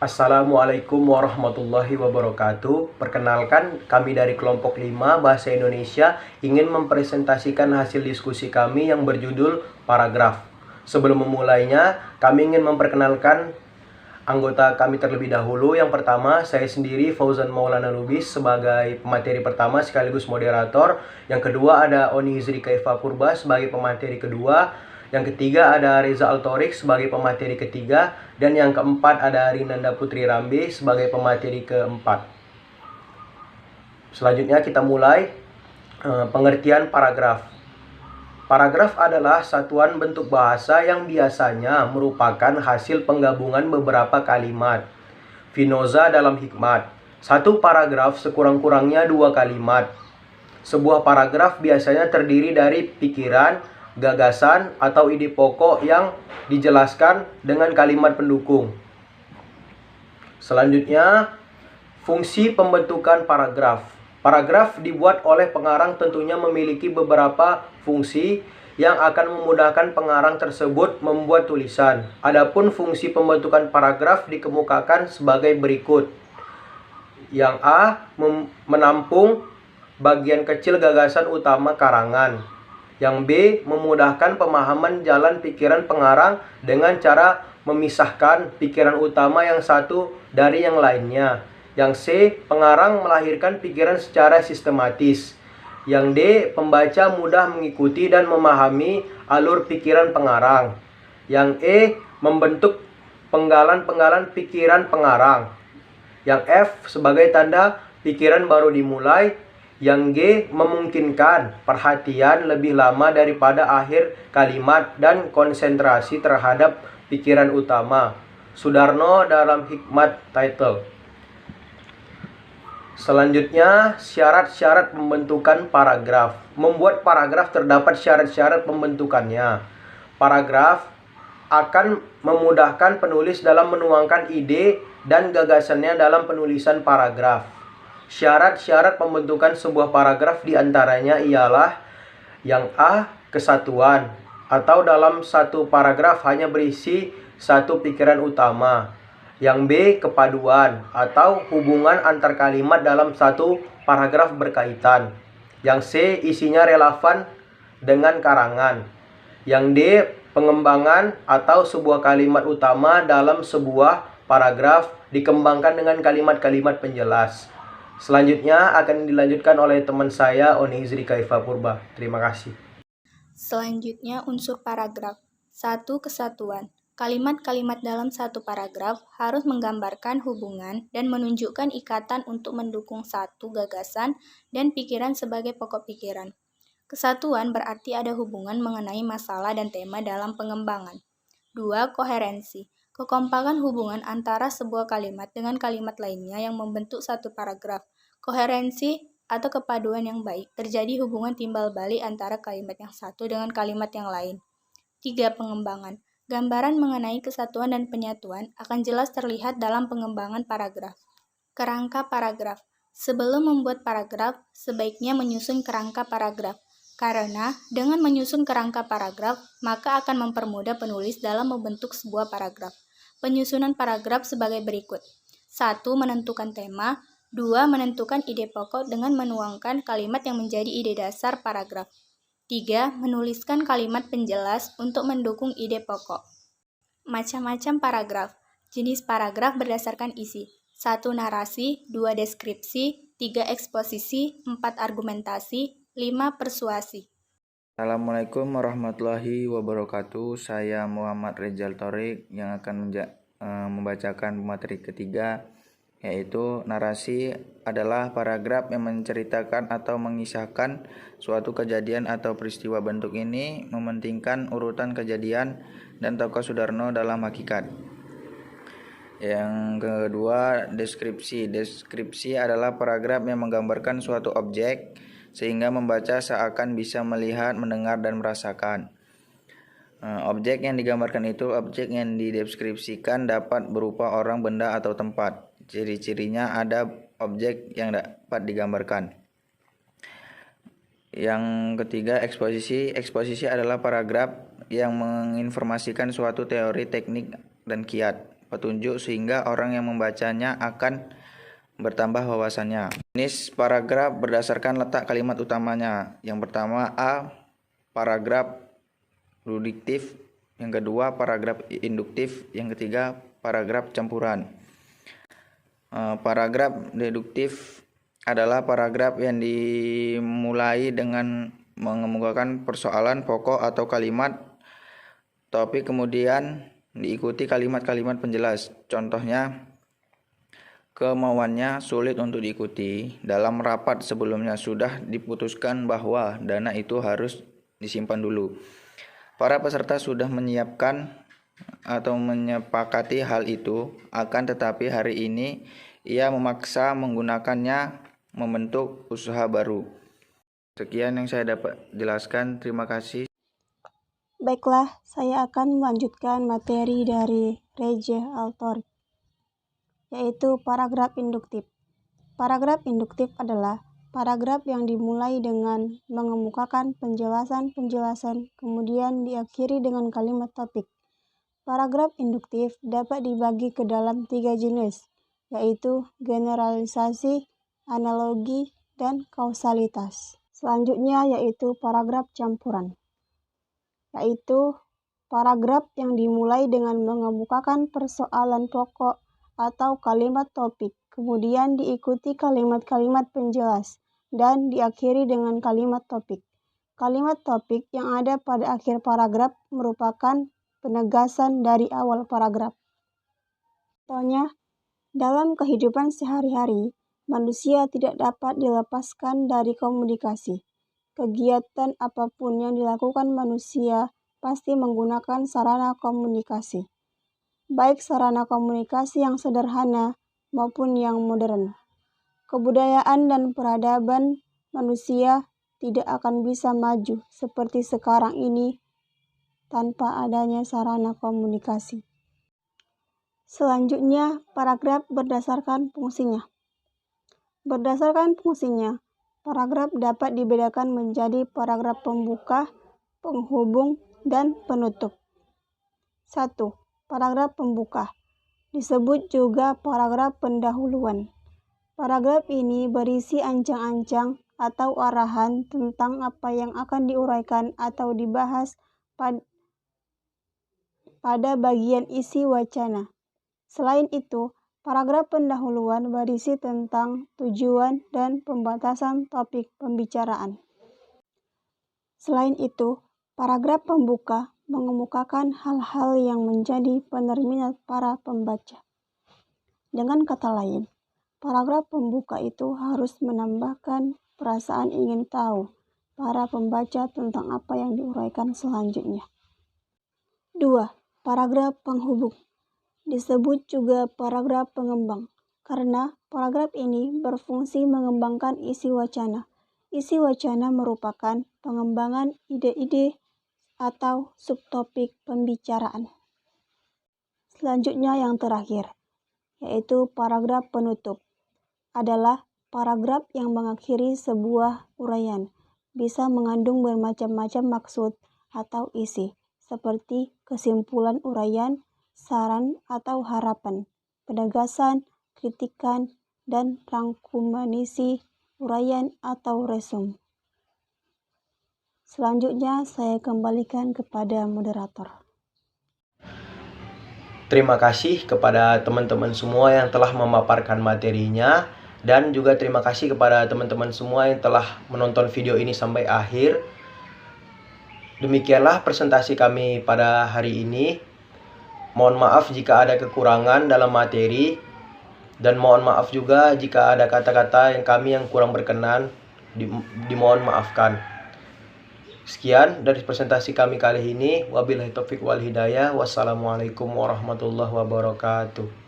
Assalamualaikum warahmatullahi wabarakatuh. Perkenalkan, kami dari kelompok 5 Bahasa Indonesia ingin mempresentasikan hasil diskusi kami yang berjudul paragraf. Sebelum memulainya, kami ingin memperkenalkan anggota kami terlebih dahulu. Yang pertama, saya sendiri Fauzan Maulana Lubis sebagai pemateri pertama sekaligus moderator. Yang kedua ada Oni Hizri Kaifa Purba sebagai pemateri kedua. Yang ketiga ada Reza Altorik sebagai pemateri ketiga. Dan yang keempat ada Rinanda Putri Rambe sebagai pemateri keempat. Selanjutnya kita mulai pengertian paragraf. Paragraf adalah satuan bentuk bahasa yang biasanya merupakan hasil penggabungan beberapa kalimat. Finoza dalam hikmat. Satu paragraf sekurang-kurangnya 2 kalimat. Sebuah paragraf biasanya terdiri dari pikiran, gagasan, atau ide pokok yang dijelaskan dengan kalimat pendukung. Selanjutnya, fungsi pembentukan paragraf. Paragraf dibuat oleh pengarang tentunya memiliki beberapa fungsi yang akan memudahkan pengarang tersebut membuat tulisan. Adapun fungsi pembentukan paragraf dikemukakan sebagai berikut. Yang A, menampung bagian kecil gagasan utama karangan. Yang B, memudahkan pemahaman jalan pikiran pengarang dengan cara memisahkan pikiran utama yang satu dari yang lainnya. Yang C, pengarang melahirkan pikiran secara sistematis. Yang D, pembaca mudah mengikuti dan memahami alur pikiran pengarang. Yang E, membentuk penggalan-penggalan pikiran pengarang. Yang F, sebagai tanda pikiran baru dimulai. Yang G, memungkinkan perhatian lebih lama daripada akhir kalimat dan konsentrasi terhadap pikiran utama. Sudarno dalam hikmat title. Selanjutnya, syarat-syarat pembentukan paragraf. Membuat paragraf terdapat syarat-syarat pembentukannya. Paragraf akan memudahkan penulis dalam menuangkan ide dan gagasannya dalam penulisan paragraf. Syarat-syarat pembentukan sebuah paragraf diantaranya ialah yang A, kesatuan, atau dalam satu paragraf hanya berisi satu pikiran utama. Yang B, kepaduan, atau hubungan antar kalimat dalam satu paragraf berkaitan. Yang C, isinya relevan dengan karangan. Yang D, pengembangan atau sebuah kalimat utama dalam sebuah paragraf dikembangkan dengan kalimat-kalimat penjelas. Selanjutnya akan dilanjutkan oleh teman saya Oni Hizri Kaifa Purba. Terima kasih. Selanjutnya unsur paragraf. 1. Kesatuan. Kalimat-kalimat dalam satu paragraf harus menggambarkan hubungan dan menunjukkan ikatan untuk mendukung satu gagasan dan pikiran sebagai pokok pikiran. Kesatuan berarti ada hubungan mengenai masalah dan tema dalam pengembangan. 2. Koherensi. Kekompakan hubungan antara sebuah kalimat dengan kalimat lainnya yang membentuk satu paragraf. Koherensi atau kepaduan yang baik, terjadi hubungan timbal balik antara kalimat yang satu dengan kalimat yang lain. 3. Pengembangan. Gambaran mengenai kesatuan dan penyatuan akan jelas terlihat dalam pengembangan paragraf. Kerangka paragraf. Sebelum membuat paragraf, sebaiknya menyusun kerangka paragraf. Karena dengan menyusun kerangka paragraf, maka akan mempermudah penulis dalam membentuk sebuah paragraf. Penyusunan paragraf sebagai berikut. 1. Menentukan tema. 2. Menentukan ide pokok dengan menuangkan kalimat yang menjadi ide dasar paragraf. 3. Menuliskan kalimat penjelas untuk mendukung ide pokok. Macam-macam paragraf. Jenis paragraf berdasarkan isi. 1. Narasi. 2. Deskripsi. 3. Eksposisi. 4. Argumentasi. 5. Persuasi. Assalamualaikum warahmatullahi wabarakatuh. Saya Muhammad Reza Altorik yang akan membacakan materi ketiga, yaitu narasi adalah paragraf yang menceritakan atau mengisahkan suatu kejadian atau peristiwa. Bentuk ini mementingkan urutan kejadian dan tokoh Sudarno dalam hakikat. Yang kedua, deskripsi. Deskripsi adalah paragraf yang menggambarkan suatu objek sehingga membaca seakan bisa melihat, mendengar, dan merasakan. Objek yang digambarkan itu objek yang dideskripsikan dapat berupa orang, benda, atau tempat. Ciri-cirinya ada objek yang dapat digambarkan. Yang ketiga, eksposisi. Eksposisi adalah paragraf yang menginformasikan suatu teori, teknik, dan kiat. petunjuk sehingga orang yang membacanya akan bertambah wawasannya. Jenis paragraf berdasarkan letak kalimat utamanya. Yang pertama A, paragraf deduktif. Yang kedua, paragraf induktif. Yang ketiga, paragraf campuran. Paragraf deduktif adalah paragraf yang dimulai dengan mengemukakan persoalan pokok atau kalimat topik, kemudian diikuti kalimat-kalimat penjelas. Contohnya, kemauannya sulit untuk diikuti. Dalam rapat sebelumnya sudah diputuskan bahwa dana itu harus disimpan dulu. Para peserta sudah menyiapkan atau menyepakati hal itu, akan tetapi hari ini ia memaksa menggunakannya membentuk usaha baru. Sekian yang saya dapat jelaskan. Terima kasih. Baiklah, saya akan melanjutkan materi dari Reza Altorik, yaitu paragraf induktif. Paragraf induktif adalah paragraf yang dimulai dengan mengemukakan penjelasan-penjelasan, kemudian diakhiri dengan kalimat topik. Paragraf induktif dapat dibagi ke dalam 3 jenis, yaitu generalisasi, analogi, dan kausalitas. Selanjutnya yaitu paragraf campuran, yaitu paragraf yang dimulai dengan mengemukakan persoalan pokok atau kalimat topik, kemudian diikuti kalimat-kalimat penjelas, dan diakhiri dengan kalimat topik. Kalimat topik yang ada pada akhir paragraf merupakan penegasan dari awal paragraf. Contohnya, dalam kehidupan sehari-hari, manusia tidak dapat dilepaskan dari komunikasi. Kegiatan apapun yang dilakukan manusia pasti menggunakan sarana komunikasi, baik sarana komunikasi yang sederhana maupun yang modern. Kebudayaan dan peradaban manusia tidak akan bisa maju seperti sekarang ini tanpa adanya sarana komunikasi. Selanjutnya, paragraf berdasarkan fungsinya. Berdasarkan fungsinya, paragraf dapat dibedakan menjadi paragraf pembuka, penghubung, dan penutup. 1. Paragraf pembuka disebut juga paragraf pendahuluan. Paragraf ini berisi ancang-ancang atau arahan tentang apa yang akan diuraikan atau dibahas pada bagian isi wacana. Selain itu, paragraf pendahuluan berisi tentang tujuan dan pembatasan topik pembicaraan. Selain itu, paragraf pembuka mengemukakan hal-hal yang menjadi peminat para pembaca. Dengan kata lain, paragraf pembuka itu harus menambahkan perasaan ingin tahu para pembaca tentang apa yang diuraikan selanjutnya. 2. Paragraf penghubung disebut juga paragraf pengembang, karena paragraf ini berfungsi mengembangkan isi wacana. Isi wacana merupakan pengembangan ide-ide atau subtopik pembicaraan. Selanjutnya yang terakhir, yaitu paragraf penutup, adalah paragraf yang mengakhiri sebuah uraian, bisa mengandung bermacam-macam maksud atau isi, seperti kesimpulan uraian, saran atau harapan, penegasan, kritikan, dan rangkuman isi uraian atau resum. Selanjutnya saya kembalikan kepada moderator. Terima kasih kepada teman-teman semua yang telah memaparkan materinya, dan juga terima kasih kepada teman-teman semua yang telah menonton video ini sampai akhir. Demikianlah presentasi kami pada hari ini. Mohon maaf jika ada kekurangan dalam materi, dan mohon maaf juga jika ada kata-kata yang kurang berkenan, dimohon maafkan. Sekian dari presentasi kami kali ini. Wabillahi taufiq wal hidayah. Wassalamualaikum warahmatullahi wabarakatuh.